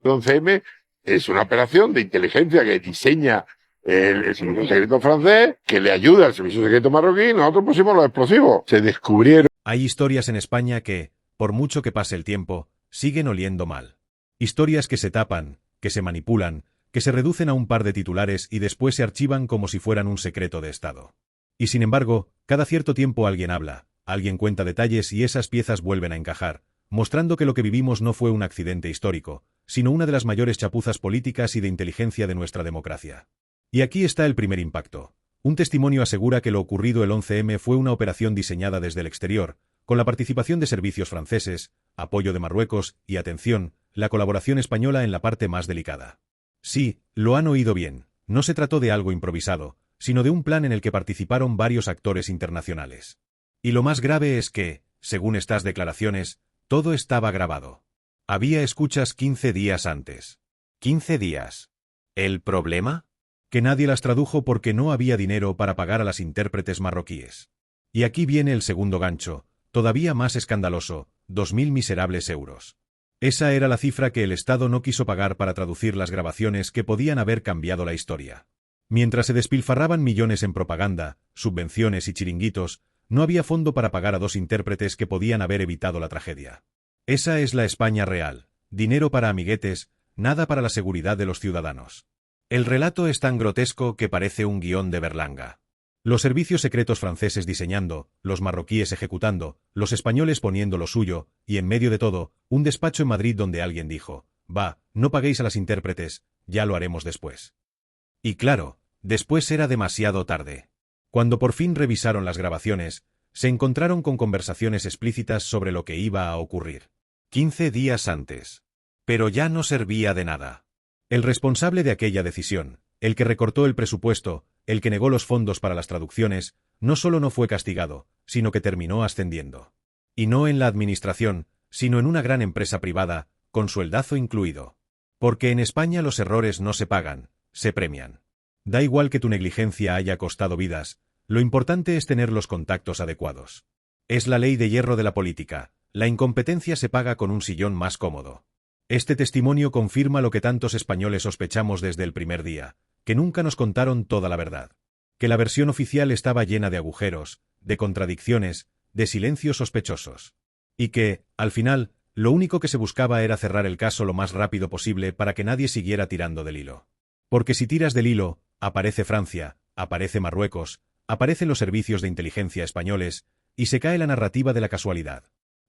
11M es una operación de inteligencia que diseña el servicio secreto francés, que le ayuda al servicio secreto marroquí, nosotros pusimos los explosivos. Se descubrieron. Hay historias en España que, por mucho que pase el tiempo, siguen oliendo mal. Historias que se tapan, que se manipulan, que se reducen a un par de titulares y después se archivan como si fueran un secreto de Estado. Y sin embargo, cada cierto tiempo alguien habla, alguien cuenta detalles y esas piezas vuelven a encajar, mostrando que lo que vivimos no fue un accidente histórico, sino una de las mayores chapuzas políticas y de inteligencia de nuestra democracia. Y aquí está el primer impacto. Un testimonio asegura que lo ocurrido el 11M fue una operación diseñada desde el exterior, con la participación de servicios franceses, apoyo de Marruecos y, atención, la colaboración española en la parte más delicada. Sí, lo han oído bien, no se trató de algo improvisado, sino de un plan en el que participaron varios actores internacionales. Y lo más grave es que, según estas declaraciones, todo estaba grabado. Había escuchas 15 días antes. 15 días. ¿El problema? Que nadie las tradujo porque no había dinero para pagar a las intérpretes marroquíes. Y aquí viene el segundo gancho, todavía más escandaloso, 2.000 miserables euros. Esa era la cifra que el Estado no quiso pagar para traducir las grabaciones que podían haber cambiado la historia. Mientras se despilfarraban millones en propaganda, subvenciones y chiringuitos, no había fondo para pagar a 2 intérpretes que podían haber evitado la tragedia. Esa es la España real, dinero para amiguetes, nada para la seguridad de los ciudadanos. El relato es tan grotesco que parece un guión de Berlanga. Los servicios secretos franceses diseñando, los marroquíes ejecutando, los españoles poniendo lo suyo, y en medio de todo, un despacho en Madrid donde alguien dijo, va, no paguéis a las intérpretes, ya lo haremos después. Y claro, después era demasiado tarde. Cuando por fin revisaron las grabaciones, se encontraron con conversaciones explícitas sobre lo que iba a ocurrir. 15 días antes. Pero ya no servía de nada. El responsable de aquella decisión, el que recortó el presupuesto, el que negó los fondos para las traducciones, no solo no fue castigado, sino que terminó ascendiendo. Y no en la administración, sino en una gran empresa privada, con sueldazo incluido. Porque en España los errores no se pagan, se premian. Da igual que tu negligencia haya costado vidas, lo importante es tener los contactos adecuados. Es la ley de hierro de la política, la incompetencia se paga con un sillón más cómodo. Este testimonio confirma lo que tantos españoles sospechamos desde el primer día, que nunca nos contaron toda la verdad. Que la versión oficial estaba llena de agujeros, de contradicciones, de silencios sospechosos. Y que, al final, lo único que se buscaba era cerrar el caso lo más rápido posible para que nadie siguiera tirando del hilo. Porque si tiras del hilo, aparece Francia, aparece Marruecos, aparecen los servicios de inteligencia españoles, y se cae la narrativa de la casualidad.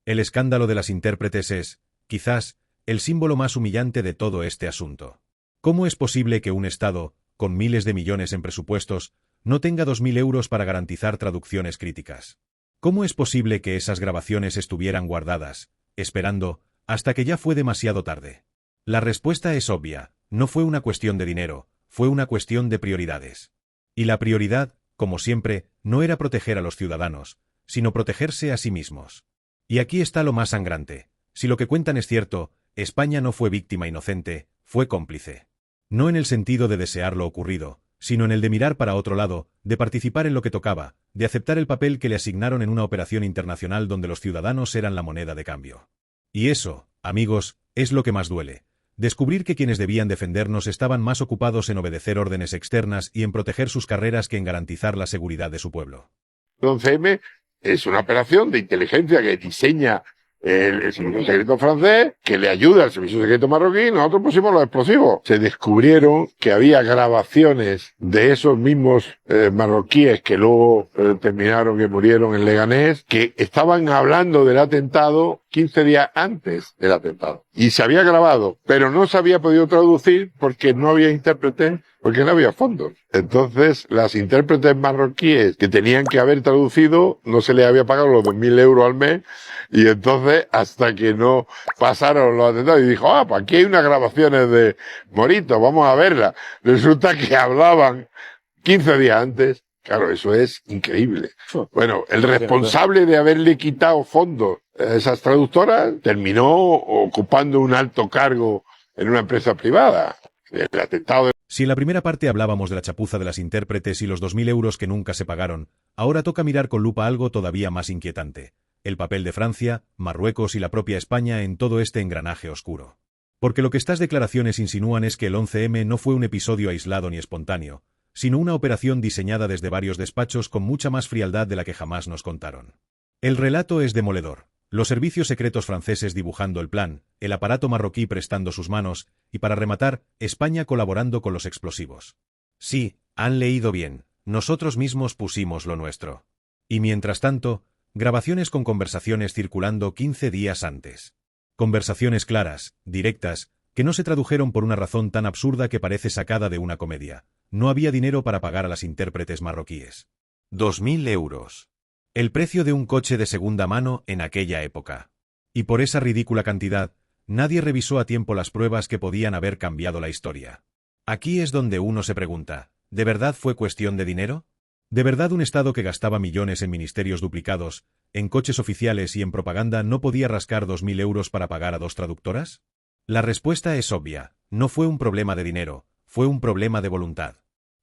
El escándalo de las intérpretes es, quizás, el símbolo más humillante de todo este asunto. ¿Cómo es posible que un Estado, con miles de millones en presupuestos, no tenga 2.000 euros para garantizar traducciones críticas? ¿Cómo es posible que esas grabaciones estuvieran guardadas, esperando, hasta que ya fue demasiado tarde? La respuesta es obvia, no fue una cuestión de dinero, fue una cuestión de prioridades. Y la prioridad, como siempre, no era proteger a los ciudadanos, sino protegerse a sí mismos. Y aquí está lo más sangrante. Si lo que cuentan es cierto, España no fue víctima inocente, fue cómplice. No en el sentido de desear lo ocurrido, sino en el de mirar para otro lado, de participar en lo que tocaba, de aceptar el papel que le asignaron en una operación internacional donde los ciudadanos eran la moneda de cambio. Y eso, amigos, es lo que más duele. Descubrir que quienes debían defendernos estaban más ocupados en obedecer órdenes externas y en proteger sus carreras que en garantizar la seguridad de su pueblo. 11M es una operación de inteligencia que diseña el servicio secreto francés, que le ayuda al servicio secreto marroquí, nosotros pusimos los explosivos. Se descubrieron que había grabaciones de esos mismos marroquíes que luego terminaron, que murieron en Leganés, que estaban hablando del atentado 15 días antes del atentado. Y se había grabado, pero no se había podido traducir porque no había intérpretes, porque no había fondos. Entonces, las intérpretes marroquíes que tenían que haber traducido, no se les había pagado los 2.000 euros al mes, y entonces, hasta que no pasaron los atentados, y dijo, pues aquí hay unas grabaciones de Morito, vamos a verlas. Resulta que hablaban 15 días antes. Claro, eso es increíble. Bueno, el responsable de haberle quitado fondos a esas traductoras terminó ocupando un alto cargo en una empresa privada. El atentado de... Si en la primera parte hablábamos de la chapuza de las intérpretes y los 2.000 euros que nunca se pagaron, ahora toca mirar con lupa algo todavía más inquietante: el papel de Francia, Marruecos y la propia España en todo este engranaje oscuro. Porque lo que estas declaraciones insinúan es que el 11M no fue un episodio aislado ni espontáneo, sino una operación diseñada desde varios despachos con mucha más frialdad de la que jamás nos contaron. El relato es demoledor. Los servicios secretos franceses dibujando el plan, el aparato marroquí prestando sus manos, y para rematar, España colaborando con los explosivos. Sí, han leído bien, nosotros mismos pusimos lo nuestro. Y mientras tanto, grabaciones con conversaciones circulando 15 días antes. Conversaciones claras, directas, que no se tradujeron por una razón tan absurda que parece sacada de una comedia. No había dinero para pagar a las intérpretes marroquíes. 2.000 euros. El precio de un coche de segunda mano en aquella época. Y por esa ridícula cantidad, nadie revisó a tiempo las pruebas que podían haber cambiado la historia. Aquí es donde uno se pregunta, ¿de verdad fue cuestión de dinero? ¿De verdad un Estado que gastaba millones en ministerios duplicados, en coches oficiales y en propaganda no podía rascar 2.000 euros para pagar a 2 traductoras? La respuesta es obvia, no fue un problema de dinero, fue un problema de voluntad.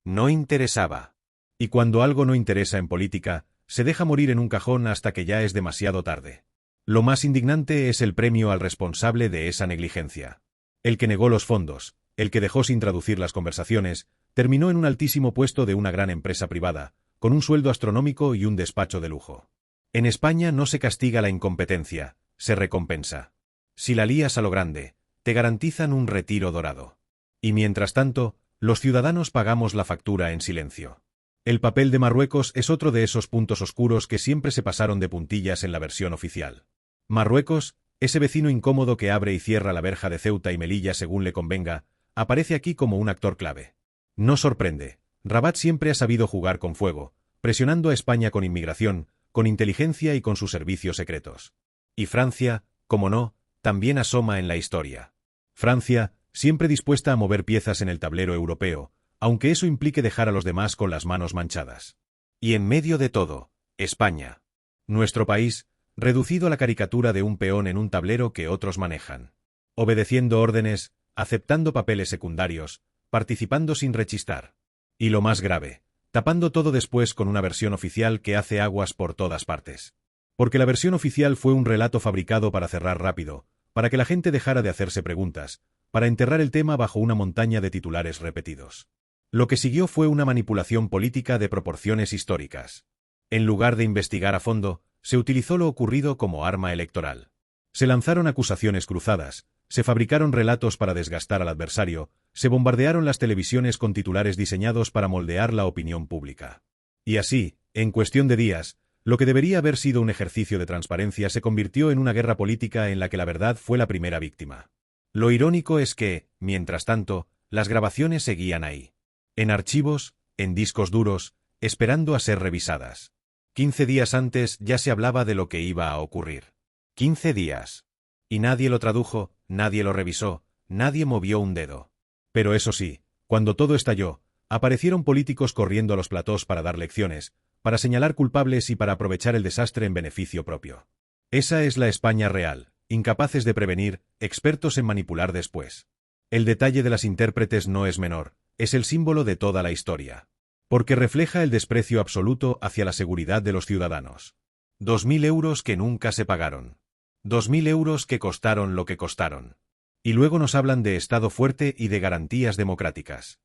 No interesaba. Y cuando algo no interesa en política, se deja morir en un cajón hasta que ya es demasiado tarde. Lo más indignante es el premio al responsable de esa negligencia. El que negó los fondos, el que dejó sin traducir las conversaciones, terminó en un altísimo puesto de una gran empresa privada, con un sueldo astronómico y un despacho de lujo. En España no se castiga la incompetencia, se recompensa. Si la lías a lo grande, te garantizan un retiro dorado. Y mientras tanto, los ciudadanos pagamos la factura en silencio. El papel de Marruecos es otro de esos puntos oscuros que siempre se pasaron de puntillas en la versión oficial. Marruecos, ese vecino incómodo que abre y cierra la verja de Ceuta y Melilla según le convenga, aparece aquí como un actor clave. No sorprende, Rabat siempre ha sabido jugar con fuego, presionando a España con inmigración, con inteligencia y con sus servicios secretos. Y Francia, como no, también asoma en la historia. Francia, siempre dispuesta a mover piezas en el tablero europeo, aunque eso implique dejar a los demás con las manos manchadas. Y en medio de todo, España. Nuestro país, reducido a la caricatura de un peón en un tablero que otros manejan. Obedeciendo órdenes, aceptando papeles secundarios, participando sin rechistar. Y lo más grave, tapando todo después con una versión oficial que hace aguas por todas partes. Porque la versión oficial fue un relato fabricado para cerrar rápido, para que la gente dejara de hacerse preguntas, para enterrar el tema bajo una montaña de titulares repetidos. Lo que siguió fue una manipulación política de proporciones históricas. En lugar de investigar a fondo, se utilizó lo ocurrido como arma electoral. Se lanzaron acusaciones cruzadas, se fabricaron relatos para desgastar al adversario, se bombardearon las televisiones con titulares diseñados para moldear la opinión pública. Y así, en cuestión de días, lo que debería haber sido un ejercicio de transparencia se convirtió en una guerra política en la que la verdad fue la primera víctima. Lo irónico es que, mientras tanto, las grabaciones seguían ahí. En archivos, en discos duros, esperando a ser revisadas. 15 días antes ya se hablaba de lo que iba a ocurrir. 15 días. Y nadie lo tradujo, nadie lo revisó, nadie movió un dedo. Pero eso sí, cuando todo estalló, aparecieron políticos corriendo a los platós para dar lecciones, para señalar culpables y para aprovechar el desastre en beneficio propio. Esa es la España real, incapaces de prevenir, expertos en manipular después. El detalle de las intérpretes no es menor. Es el símbolo de toda la historia. Porque refleja el desprecio absoluto hacia la seguridad de los ciudadanos. 2.000 euros que nunca se pagaron. 2.000 euros que costaron lo que costaron. Y luego nos hablan de Estado fuerte y de garantías democráticas.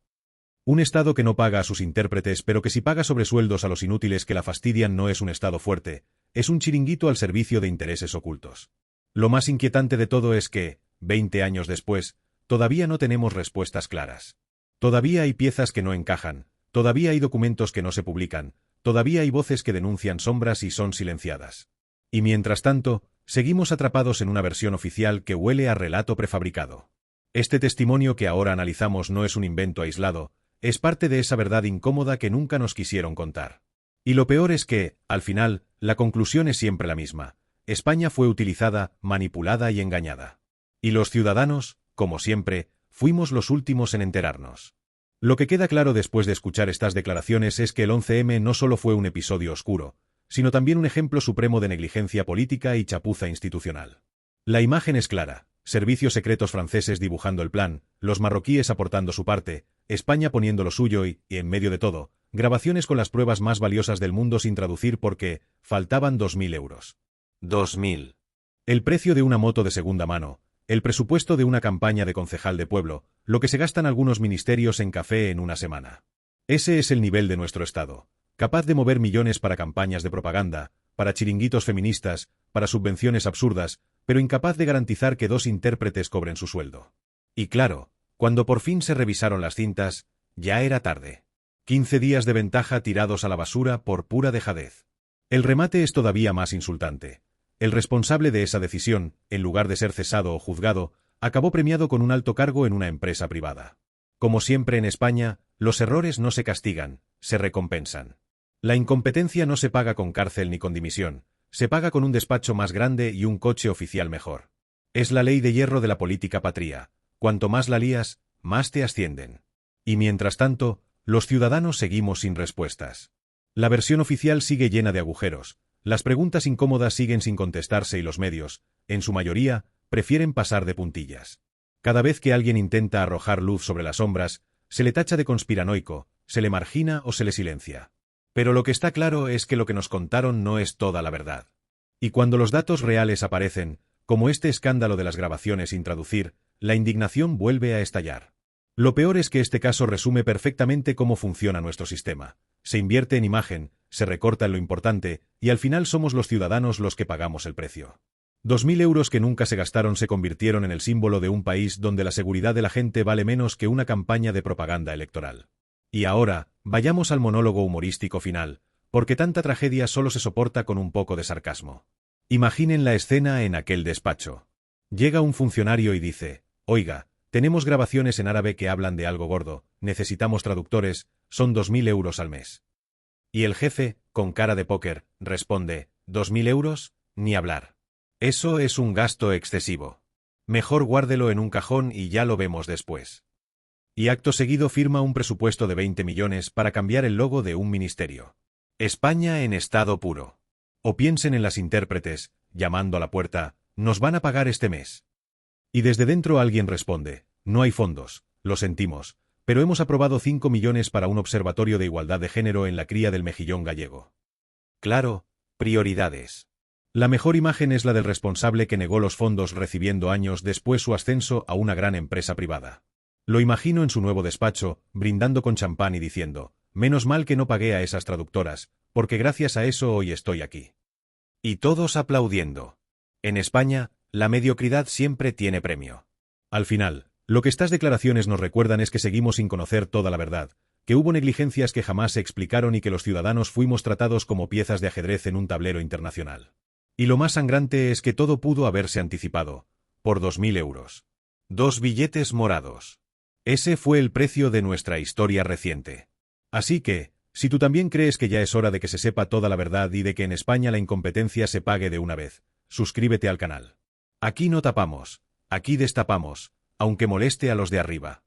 Un Estado que no paga a sus intérpretes pero que si paga sobresueldos a los inútiles que la fastidian no es un Estado fuerte, es un chiringuito al servicio de intereses ocultos. Lo más inquietante de todo es que, 20 años después, todavía no tenemos respuestas claras. Todavía hay piezas que no encajan, todavía hay documentos que no se publican, todavía hay voces que denuncian sombras y son silenciadas. Y mientras tanto, seguimos atrapados en una versión oficial que huele a relato prefabricado. Este testimonio que ahora analizamos no es un invento aislado, es parte de esa verdad incómoda que nunca nos quisieron contar. Y lo peor es que, al final, la conclusión es siempre la misma. España fue utilizada, manipulada y engañada. Y los ciudadanos, como siempre, fuimos los últimos en enterarnos. Lo que queda claro después de escuchar estas declaraciones es que el 11M no solo fue un episodio oscuro, sino también un ejemplo supremo de negligencia política y chapuza institucional. La imagen es clara, servicios secretos franceses dibujando el plan, los marroquíes aportando su parte, España poniendo lo suyo y, en medio de todo, grabaciones con las pruebas más valiosas del mundo sin traducir porque faltaban 2.000 euros. 2.000. El precio de una moto de segunda mano, el presupuesto de una campaña de concejal de pueblo, lo que se gastan algunos ministerios en café en una semana. Ese es el nivel de nuestro Estado, capaz de mover millones para campañas de propaganda, para chiringuitos feministas, para subvenciones absurdas, pero incapaz de garantizar que 2 intérpretes cobren su sueldo. Y claro, cuando por fin se revisaron las cintas, ya era tarde. 15 días de ventaja tirados a la basura por pura dejadez. El remate es todavía más insultante. El responsable de esa decisión, en lugar de ser cesado o juzgado, acabó premiado con un alto cargo en una empresa privada. Como siempre en España, los errores no se castigan, se recompensan. La incompetencia no se paga con cárcel ni con dimisión, se paga con un despacho más grande y un coche oficial mejor. Es la ley de hierro de la política patria. Cuanto más la lías, más te ascienden. Y mientras tanto, los ciudadanos seguimos sin respuestas. La versión oficial sigue llena de agujeros, las preguntas incómodas siguen sin contestarse y los medios, en su mayoría, prefieren pasar de puntillas. Cada vez que alguien intenta arrojar luz sobre las sombras, se le tacha de conspiranoico, se le margina o se le silencia. Pero lo que está claro es que lo que nos contaron no es toda la verdad. Y cuando los datos reales aparecen, como este escándalo de las grabaciones sin traducir, la indignación vuelve a estallar. Lo peor es que este caso resume perfectamente cómo funciona nuestro sistema. Se invierte en imagen, se recorta en lo importante, y al final somos los ciudadanos los que pagamos el precio. 2.000 euros que nunca se gastaron se convirtieron en el símbolo de un país donde la seguridad de la gente vale menos que una campaña de propaganda electoral. Y ahora, vayamos al monólogo humorístico final, porque tanta tragedia solo se soporta con un poco de sarcasmo. Imaginen la escena en aquel despacho. Llega un funcionario y dice: «Oiga, tenemos grabaciones en árabe que hablan de algo gordo, necesitamos traductores, son 2.000 euros al mes». Y el jefe, con cara de póker, responde: «¿2.000 euros? Ni hablar. Eso es un gasto excesivo. Mejor guárdelo en un cajón y ya lo vemos después». Y acto seguido firma un presupuesto de 20 millones para cambiar el logo de un ministerio. España en estado puro. O piensen en las intérpretes, llamando a la puerta: «Nos van a pagar este mes». Y desde dentro alguien responde: «No hay fondos, lo sentimos, pero hemos aprobado 5 millones para un observatorio de igualdad de género en la cría del mejillón gallego». Claro, prioridades. La mejor imagen es la del responsable que negó los fondos recibiendo años después su ascenso a una gran empresa privada. Lo imagino en su nuevo despacho, brindando con champán y diciendo: «Menos mal que no pagué a esas traductoras, porque gracias a eso hoy estoy aquí». Y todos aplaudiendo. En España, la mediocridad siempre tiene premio. Al final, lo que estas declaraciones nos recuerdan es que seguimos sin conocer toda la verdad, que hubo negligencias que jamás se explicaron y que los ciudadanos fuimos tratados como piezas de ajedrez en un tablero internacional. Y lo más sangrante es que todo pudo haberse anticipado, por 2.000 euros. 2 billetes morados. Ese fue el precio de nuestra historia reciente. Así que, si tú también crees que ya es hora de que se sepa toda la verdad y de que en España la incompetencia se pague de una vez, suscríbete al canal. Aquí no tapamos, aquí destapamos, aunque moleste a los de arriba.